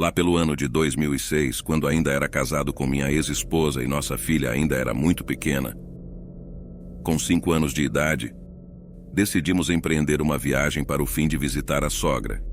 Lá pelo ano de 2006, quando ainda era casado com minha ex-esposa e nossa filha ainda era muito pequena, com 5 anos de idade, decidimos empreender uma viagem para o fim de visitar a sogra,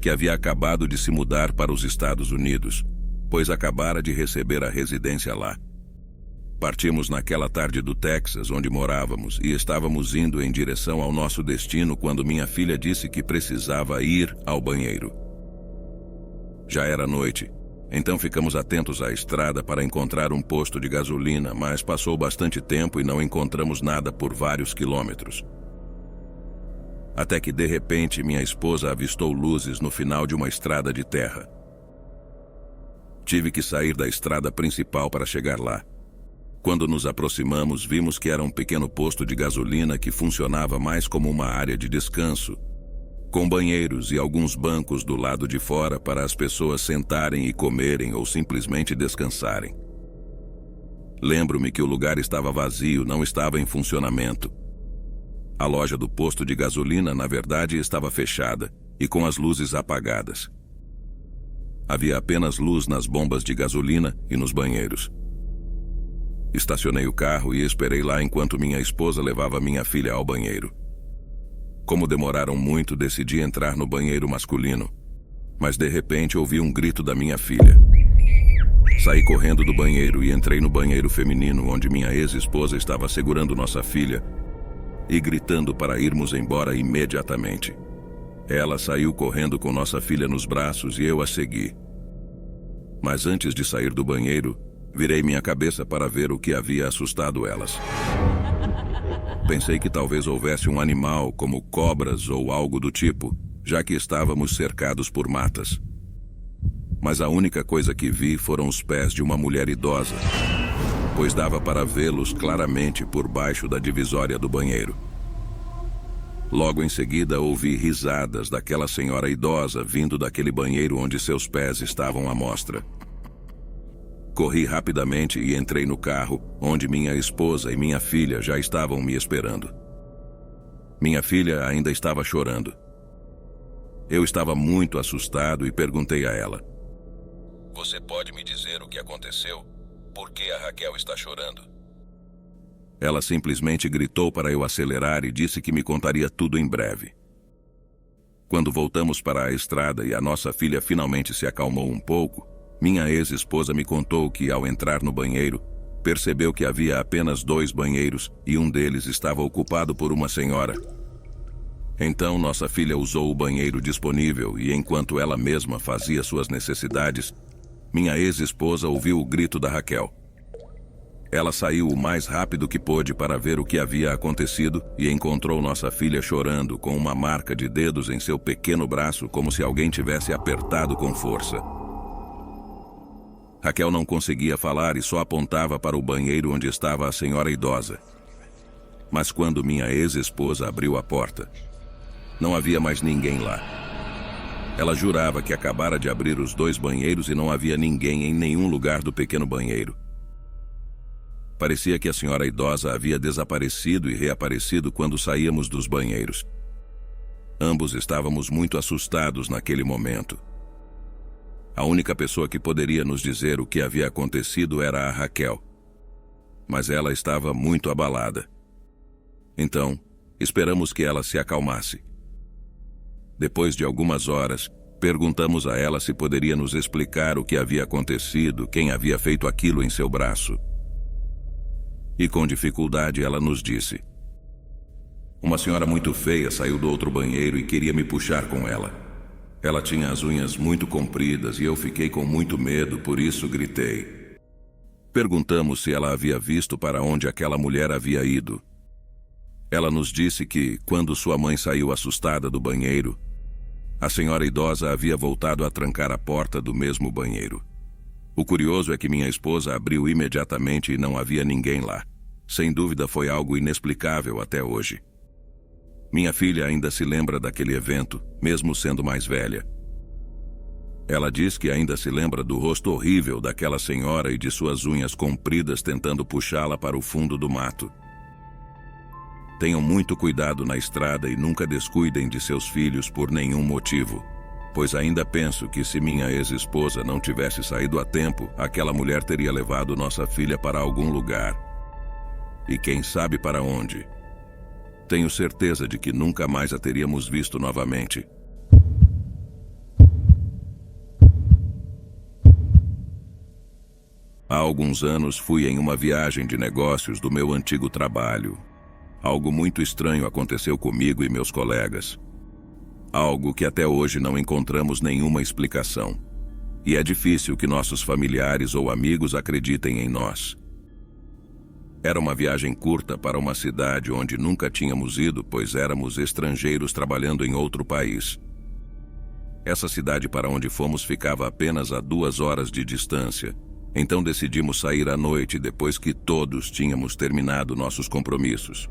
que havia acabado de se mudar para os Estados Unidos, pois acabara de receber a residência lá. Partimos naquela tarde do Texas, onde morávamos, e estávamos indo em direção ao nosso destino quando minha filha disse que precisava ir ao banheiro. Já era noite, então ficamos atentos à estrada para encontrar um posto de gasolina, mas passou bastante tempo e não encontramos nada por vários quilômetros. Até que, de repente, minha esposa avistou luzes no final de uma estrada de terra. Tive que sair da estrada principal para chegar lá. Quando nos aproximamos, vimos que era um pequeno posto de gasolina que funcionava mais como uma área de descanso, com banheiros e alguns bancos do lado de fora para as pessoas sentarem e comerem ou simplesmente descansarem. Lembro-me que o lugar estava vazio, não estava em funcionamento. A loja do posto de gasolina, na verdade, estava fechada e com as luzes apagadas. Havia apenas luz nas bombas de gasolina e nos banheiros. Estacionei o carro e esperei lá enquanto minha esposa levava minha filha ao banheiro. Como demoraram muito, decidi entrar no banheiro masculino, mas de repente ouvi um grito da minha filha. Saí correndo do banheiro e entrei no banheiro feminino, onde minha ex-esposa estava segurando nossa filha e gritando para irmos embora imediatamente. Ela saiu correndo com nossa filha nos braços e eu a segui. Mas antes de sair do banheiro, virei minha cabeça para ver o que havia assustado elas. Pensei que talvez houvesse um animal, como cobras ou algo do tipo, já que estávamos cercados por matas. Mas a única coisa que vi foram os pés de uma mulher idosa, pois dava para vê-los claramente por baixo da divisória do banheiro. Logo em seguida, ouvi risadas daquela senhora idosa vindo daquele banheiro onde seus pés estavam à mostra. Corri rapidamente e entrei no carro, onde minha esposa e minha filha já estavam me esperando. Minha filha ainda estava chorando. Eu estava muito assustado e perguntei a ela: "Você pode me dizer o que aconteceu? Por que a Raquel está chorando?" Ela simplesmente gritou para eu acelerar e disse que me contaria tudo em breve. Quando voltamos para a estrada e a nossa filha finalmente se acalmou um pouco, minha ex-esposa me contou que, ao entrar no banheiro, percebeu que havia apenas 2 banheiros e um deles estava ocupado por uma senhora. Então, nossa filha usou o banheiro disponível e, enquanto ela mesma fazia suas necessidades, minha ex-esposa ouviu o grito da Raquel. Ela saiu o mais rápido que pôde para ver o que havia acontecido e encontrou nossa filha chorando com uma marca de dedos em seu pequeno braço, como se alguém tivesse apertado com força. Raquel não conseguia falar e só apontava para o banheiro onde estava a senhora idosa. Mas quando minha ex-esposa abriu a porta, não havia mais ninguém lá. Ela jurava que acabara de abrir os 2 banheiros e não havia ninguém em nenhum lugar do pequeno banheiro. Parecia que a senhora idosa havia desaparecido e reaparecido quando saíamos dos banheiros. Ambos estávamos muito assustados naquele momento. A única pessoa que poderia nos dizer o que havia acontecido era a Raquel, mas ela estava muito abalada. Então, esperamos que ela se acalmasse. Depois de algumas horas, perguntamos a ela se poderia nos explicar o que havia acontecido, quem havia feito aquilo em seu braço. E com dificuldade ela nos disse: "Uma senhora muito feia saiu do outro banheiro e queria me puxar com ela. Ela tinha as unhas muito compridas e eu fiquei com muito medo, por isso gritei." Perguntamos se ela havia visto para onde aquela mulher havia ido. Ela nos disse que, quando sua mãe saiu assustada do banheiro, a senhora idosa havia voltado a trancar a porta do mesmo banheiro. O curioso é que minha esposa abriu imediatamente e não havia ninguém lá. Sem dúvida foi algo inexplicável até hoje. Minha filha ainda se lembra daquele evento, mesmo sendo mais velha. Ela diz que ainda se lembra do rosto horrível daquela senhora e de suas unhas compridas tentando puxá-la para o fundo do mato. Tenham muito cuidado na estrada e nunca descuidem de seus filhos por nenhum motivo. pois ainda penso que se minha ex-esposa não tivesse saído a tempo, aquela mulher teria levado nossa filha para algum lugar. E quem sabe para onde. Tenho certeza de que nunca mais a teríamos visto novamente. Há alguns anos fui em uma viagem de negócios do meu antigo trabalho. Algo muito estranho aconteceu comigo e meus colegas. Algo que até hoje não encontramos nenhuma explicação. E é difícil que nossos familiares ou amigos acreditem em nós. Era uma viagem curta para uma cidade onde nunca tínhamos ido, pois éramos estrangeiros trabalhando em outro país. Essa cidade para onde fomos ficava apenas a 2 horas de distância. Então decidimos sair à noite depois que todos tínhamos terminado nossos compromissos.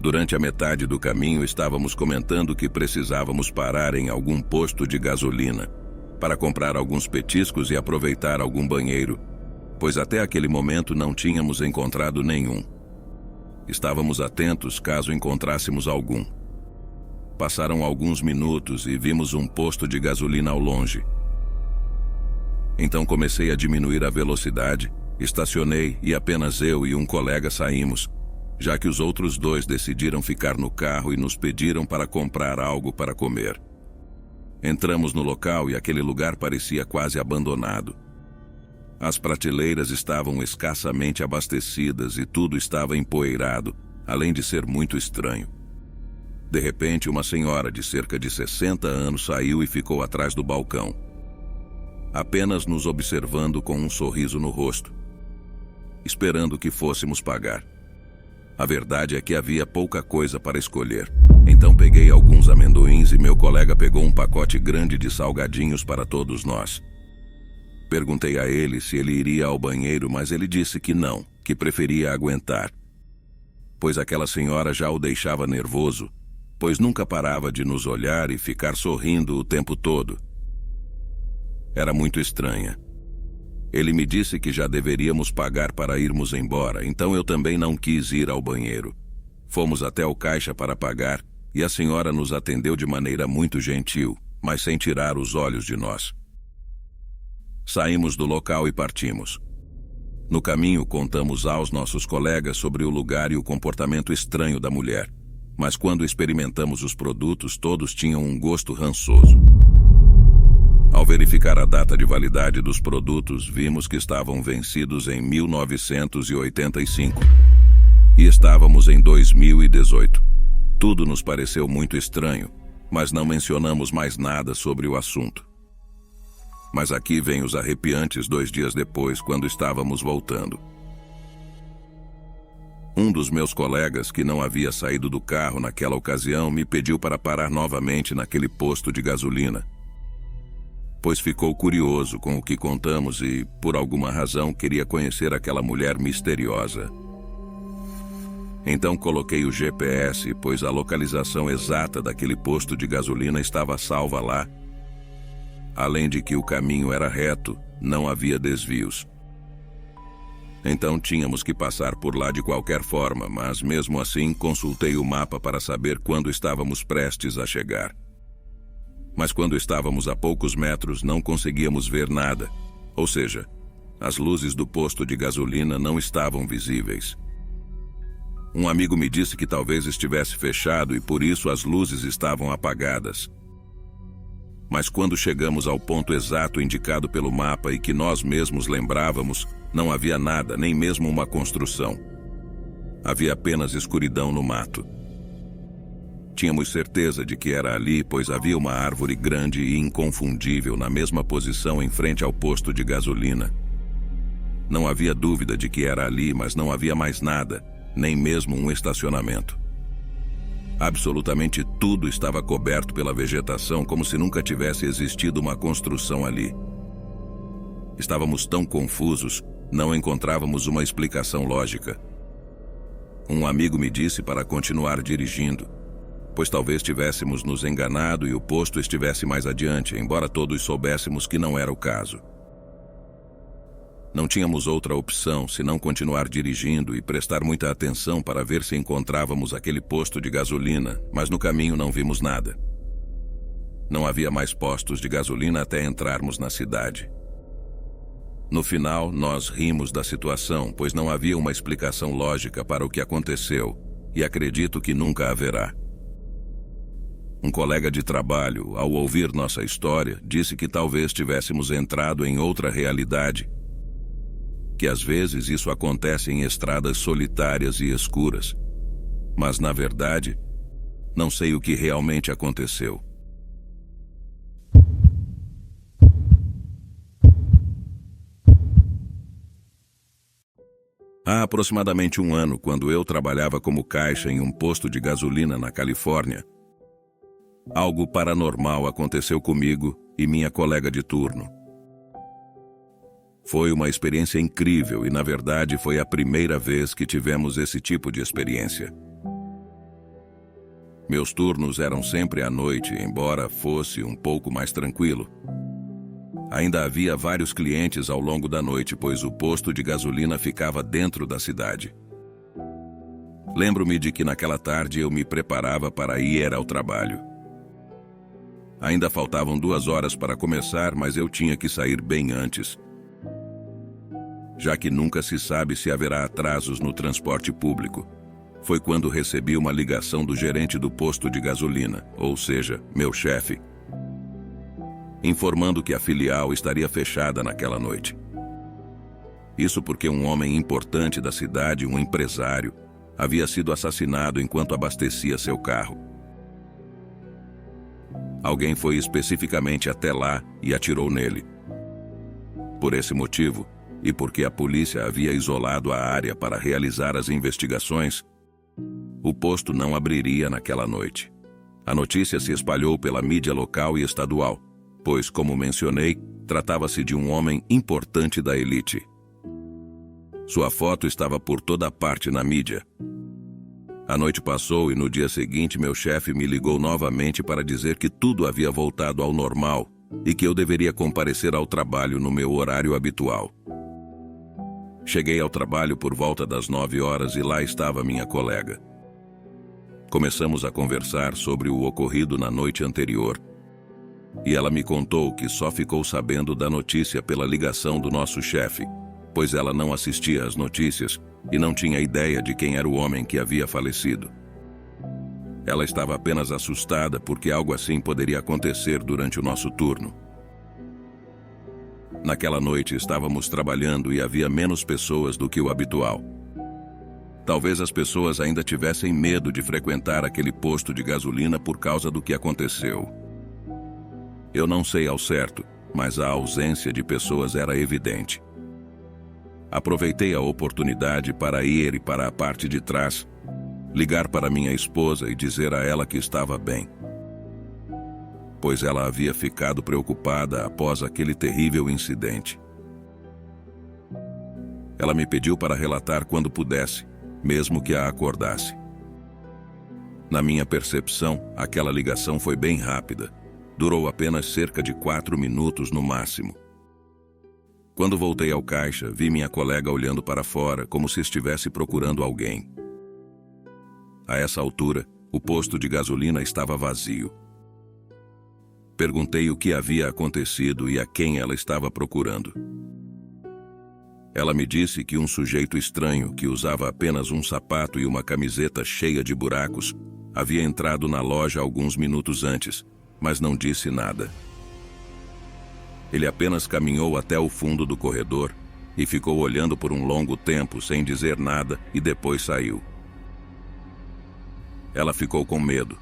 Durante a metade do caminho estávamos comentando que precisávamos parar em algum posto de gasolina para comprar alguns petiscos e aproveitar algum banheiro, pois até aquele momento não tínhamos encontrado nenhum. Estávamos atentos caso encontrássemos algum. Passaram alguns minutos e vimos um posto de gasolina ao longe. Então comecei a diminuir a velocidade, estacionei e apenas eu e um colega saímos, já que os outros 2 decidiram ficar no carro e nos pediram para comprar algo para comer. Entramos no local e aquele lugar parecia quase abandonado. As prateleiras estavam escassamente abastecidas e tudo estava empoeirado, além de ser muito estranho. De repente, uma senhora de cerca de 60 anos saiu e ficou atrás do balcão, apenas nos observando com um sorriso no rosto, esperando que fôssemos pagar. A verdade é que havia pouca coisa para escolher. Então peguei alguns amendoins e meu colega pegou um pacote grande de salgadinhos para todos nós. Perguntei a ele se ele iria ao banheiro, mas ele disse que não, que preferia aguentar, pois aquela senhora já o deixava nervoso, pois nunca parava de nos olhar e ficar sorrindo o tempo todo. Era muito estranha. Ele me disse que já deveríamos pagar para irmos embora, então eu também não quis ir ao banheiro. Fomos até o caixa para pagar e a senhora nos atendeu de maneira muito gentil, mas sem tirar os olhos de nós. Saímos do local e partimos. No caminho, contamos aos nossos colegas sobre o lugar e o comportamento estranho da mulher, mas quando experimentamos os produtos, todos tinham um gosto rançoso. Ao verificar a data de validade dos produtos, vimos que estavam vencidos em 1985 e estávamos em 2018. Tudo nos pareceu muito estranho, mas não mencionamos mais nada sobre o assunto. Mas aqui vem os arrepiantes 2 dias depois, quando estávamos voltando. Um dos meus colegas, que não havia saído do carro naquela ocasião, me pediu para parar novamente naquele posto de gasolina, pois ficou curioso com o que contamos e, por alguma razão, queria conhecer aquela mulher misteriosa. Então coloquei o GPS, pois a localização exata daquele posto de gasolina estava salva lá. Além de que o caminho era reto, não havia desvios. Então tínhamos que passar por lá de qualquer forma, mas mesmo assim consultei o mapa para saber quando estávamos prestes a chegar. Mas quando estávamos a poucos metros não conseguíamos ver nada, ou seja, as luzes do posto de gasolina não estavam visíveis. Um amigo me disse que talvez estivesse fechado e por isso as luzes estavam apagadas. Mas quando chegamos ao ponto exato indicado pelo mapa e que nós mesmos lembrávamos, não havia nada, nem mesmo uma construção. Havia apenas escuridão no mato. Tínhamos certeza de que era ali, pois havia uma árvore grande e inconfundível na mesma posição em frente ao posto de gasolina. Não havia dúvida de que era ali, mas não havia mais nada, nem mesmo um estacionamento. Absolutamente tudo estava coberto pela vegetação, como se nunca tivesse existido uma construção ali. Estávamos tão confusos, não encontrávamos uma explicação lógica. Um amigo me disse para continuar dirigindo, pois talvez tivéssemos nos enganado e o posto estivesse mais adiante, embora todos soubéssemos que não era o caso. Não tínhamos outra opção senão continuar dirigindo e prestar muita atenção para ver se encontrávamos aquele posto de gasolina, mas no caminho não vimos nada. Não havia mais postos de gasolina até entrarmos na cidade. No final, nós rimos da situação, pois não havia uma explicação lógica para o que aconteceu, e acredito que nunca haverá. Um colega de trabalho, ao ouvir nossa história, disse que talvez tivéssemos entrado em outra realidade, que às vezes isso acontece em estradas solitárias e escuras. Mas, na verdade, não sei o que realmente aconteceu. Há aproximadamente um ano, quando eu trabalhava como caixa em um posto de gasolina na Califórnia, algo paranormal aconteceu comigo e minha colega de turno. Foi uma experiência incrível e, na verdade, foi a primeira vez que tivemos esse tipo de experiência. Meus turnos eram sempre à noite, embora fosse um pouco mais tranquilo. Ainda havia vários clientes ao longo da noite, pois o posto de gasolina ficava dentro da cidade. Lembro-me de que naquela tarde eu me preparava para ir ao trabalho. Ainda faltavam 2 horas para começar, mas eu tinha que sair bem antes, já que nunca se sabe se haverá atrasos no transporte público. Foi quando recebi uma ligação do gerente do posto de gasolina, ou seja, meu chefe, informando que a filial estaria fechada naquela noite. Isso porque um homem importante da cidade, um empresário, havia sido assassinado enquanto abastecia seu carro. Alguém foi especificamente até lá e atirou nele. Por esse motivo, e porque a polícia havia isolado a área para realizar as investigações, o posto não abriria naquela noite. A notícia se espalhou pela mídia local e estadual, pois, como mencionei, tratava-se de um homem importante da elite. Sua foto estava por toda parte na mídia. A noite passou e no dia seguinte meu chefe me ligou novamente para dizer que tudo havia voltado ao normal e que eu deveria comparecer ao trabalho no meu horário habitual. Cheguei ao trabalho por volta das 9 horas e lá estava minha colega. Começamos a conversar sobre o ocorrido na noite anterior. E ela me contou que só ficou sabendo da notícia pela ligação do nosso chefe, pois ela não assistia às notícias e não tinha ideia de quem era o homem que havia falecido. Ela estava apenas assustada porque algo assim poderia acontecer durante o nosso turno. Naquela noite estávamos trabalhando e havia menos pessoas do que o habitual. Talvez as pessoas ainda tivessem medo de frequentar aquele posto de gasolina por causa do que aconteceu. Eu não sei ao certo, mas a ausência de pessoas era evidente. Aproveitei a oportunidade para ir para a parte de trás, ligar para minha esposa e dizer a ela que estava bem, pois ela havia ficado preocupada após aquele terrível incidente. Ela me pediu para relatar quando pudesse, mesmo que a acordasse. Na minha percepção, aquela ligação foi bem rápida. Durou apenas cerca de 4 minutos no máximo. Quando voltei ao caixa, vi minha colega olhando para fora como se estivesse procurando alguém. A essa altura, o posto de gasolina estava vazio. Perguntei o que havia acontecido e a quem ela estava procurando. Ela me disse que um sujeito estranho, que usava apenas um sapato e uma camiseta cheia de buracos, havia entrado na loja alguns minutos antes, mas não disse nada. Ele apenas caminhou até o fundo do corredor e ficou olhando por um longo tempo sem dizer nada e depois saiu. Ela ficou com medo,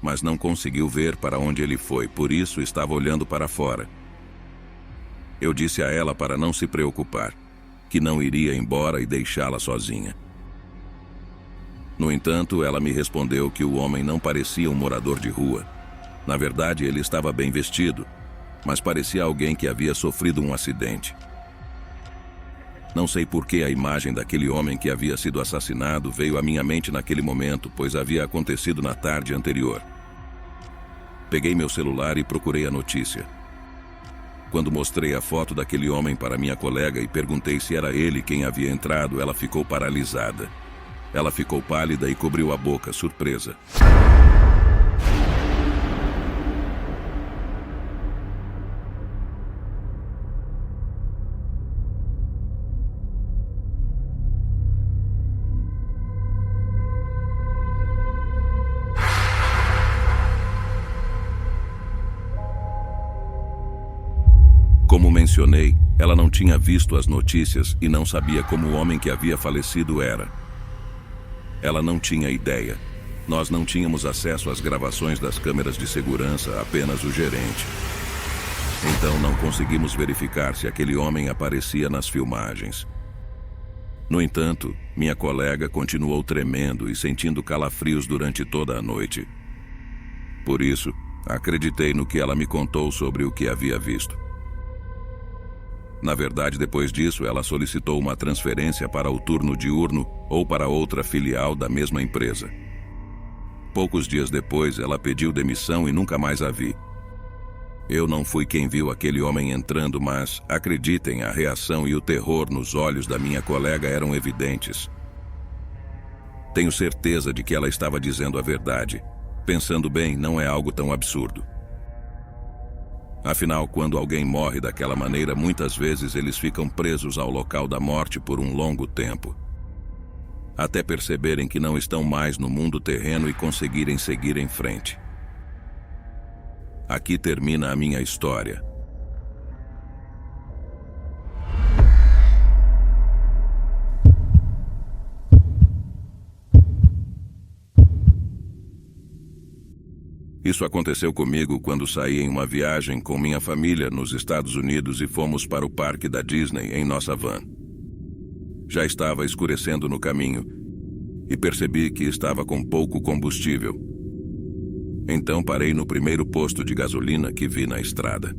mas não conseguiu ver para onde ele foi, por isso estava olhando para fora. Eu disse a ela para não se preocupar, que não iria embora e deixá-la sozinha. No entanto, ela me respondeu que o homem não parecia um morador de rua. Na verdade, ele estava bem vestido, mas parecia alguém que havia sofrido um acidente. Não sei por que a imagem daquele homem que havia sido assassinado veio à minha mente naquele momento, pois havia acontecido na tarde anterior. Peguei meu celular e procurei a notícia. Quando mostrei a foto daquele homem para minha colega e perguntei se era ele quem havia entrado, ela ficou paralisada. Ela ficou pálida e cobriu a boca, surpresa. Como mencionei, ela não tinha visto as notícias e não sabia como o homem que havia falecido era. Ela não tinha ideia. Nós não tínhamos acesso às gravações das câmeras de segurança, apenas o gerente. Então não conseguimos verificar se aquele homem aparecia nas filmagens. No entanto, minha colega continuou tremendo e sentindo calafrios durante toda a noite. Por isso, acreditei no que ela me contou sobre o que havia visto. Na verdade, depois disso, ela solicitou uma transferência para o turno diurno ou para outra filial da mesma empresa. Poucos dias depois, ela pediu demissão e nunca mais a vi. Eu não fui quem viu aquele homem entrando, mas, acreditem, a reação e o terror nos olhos da minha colega eram evidentes. Tenho certeza de que ela estava dizendo a verdade. Pensando bem, não é algo tão absurdo. Afinal, quando alguém morre daquela maneira, muitas vezes eles ficam presos ao local da morte por um longo tempo, até perceberem que não estão mais no mundo terreno e conseguirem seguir em frente. Aqui termina a minha história. Isso aconteceu comigo quando saí em uma viagem com minha família nos Estados Unidos e fomos para o parque da Disney em nossa van. Já estava escurecendo no caminho e percebi que estava com pouco combustível. Então parei no primeiro posto de gasolina que vi na estrada.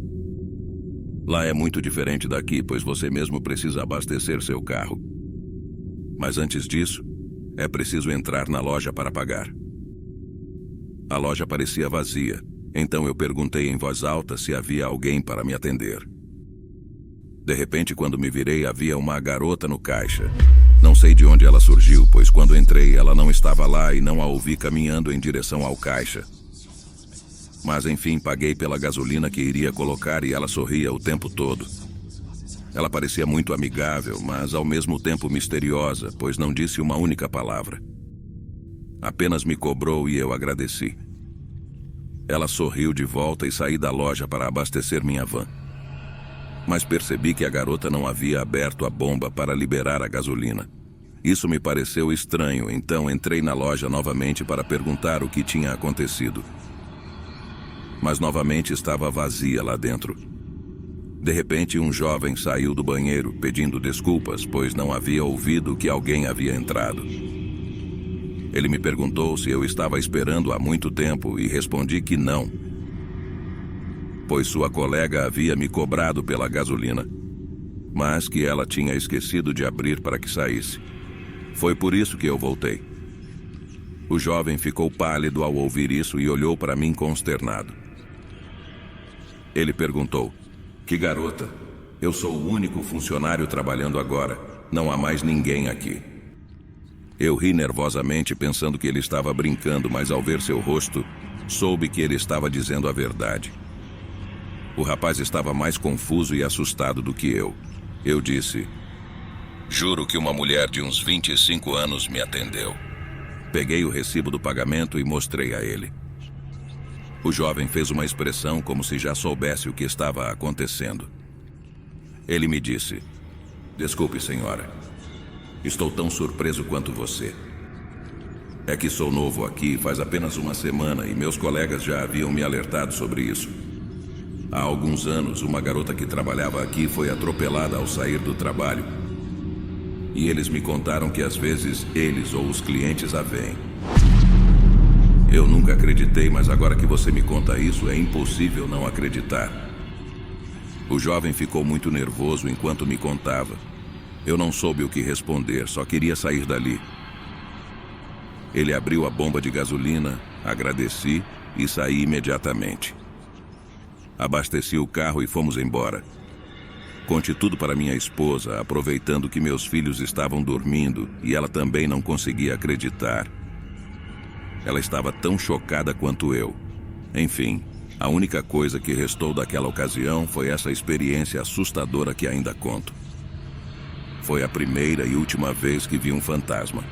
Lá é muito diferente daqui, pois você mesmo precisa abastecer seu carro. Mas antes disso, é preciso entrar na loja para pagar. A loja parecia vazia, então eu perguntei em voz alta se havia alguém para me atender. De repente, quando me virei, havia uma garota no caixa. Não sei de onde ela surgiu, pois quando entrei ela não estava lá e não a ouvi caminhando em direção ao caixa. Mas enfim, paguei pela gasolina que iria colocar e ela sorria o tempo todo. Ela parecia muito amigável, mas ao mesmo tempo misteriosa, pois não disse uma única palavra. Apenas me cobrou e eu agradeci. Ela sorriu de volta e saí da loja para abastecer minha van. Mas percebi que a garota não havia aberto a bomba para liberar a gasolina. Isso me pareceu estranho, então entrei na loja novamente para perguntar o que tinha acontecido. Mas novamente estava vazia lá dentro. De repente, um jovem saiu do banheiro pedindo desculpas, pois não havia ouvido que alguém havia entrado. Ele me perguntou se eu estava esperando há muito tempo e respondi que não, pois sua colega havia me cobrado pela gasolina, mas que ela tinha esquecido de abrir para que saísse. Foi por isso que eu voltei. O jovem ficou pálido ao ouvir isso e olhou para mim consternado. Ele perguntou: "Que garota? Eu sou o único funcionário trabalhando agora. Não há mais ninguém aqui." Eu ri nervosamente pensando que ele estava brincando, mas ao ver seu rosto, soube que ele estava dizendo a verdade. O rapaz estava mais confuso e assustado do que eu. Eu disse: "Juro que uma mulher de uns 25 anos me atendeu." Peguei o recibo do pagamento e mostrei a ele. O jovem fez uma expressão como se já soubesse o que estava acontecendo. Ele me disse: "Desculpe, senhora. Estou tão surpreso quanto você. É que sou novo aqui faz apenas uma semana e meus colegas já haviam me alertado sobre isso. Há alguns anos, uma garota que trabalhava aqui foi atropelada ao sair do trabalho. E eles me contaram que às vezes eles ou os clientes a veem. Eu nunca acreditei, mas agora que você me conta isso, é impossível não acreditar." O jovem ficou muito nervoso enquanto me contava. Eu não soube o que responder, só queria sair dali. Ele abriu a bomba de gasolina, agradeci e saí imediatamente. Abasteci o carro e fomos embora. Conte tudo para minha esposa, aproveitando que meus filhos estavam dormindo e ela também não conseguia acreditar. Ela estava tão chocada quanto eu. Enfim, a única coisa que restou daquela ocasião foi essa experiência assustadora que ainda conto. Foi a primeira e última vez que vi um fantasma.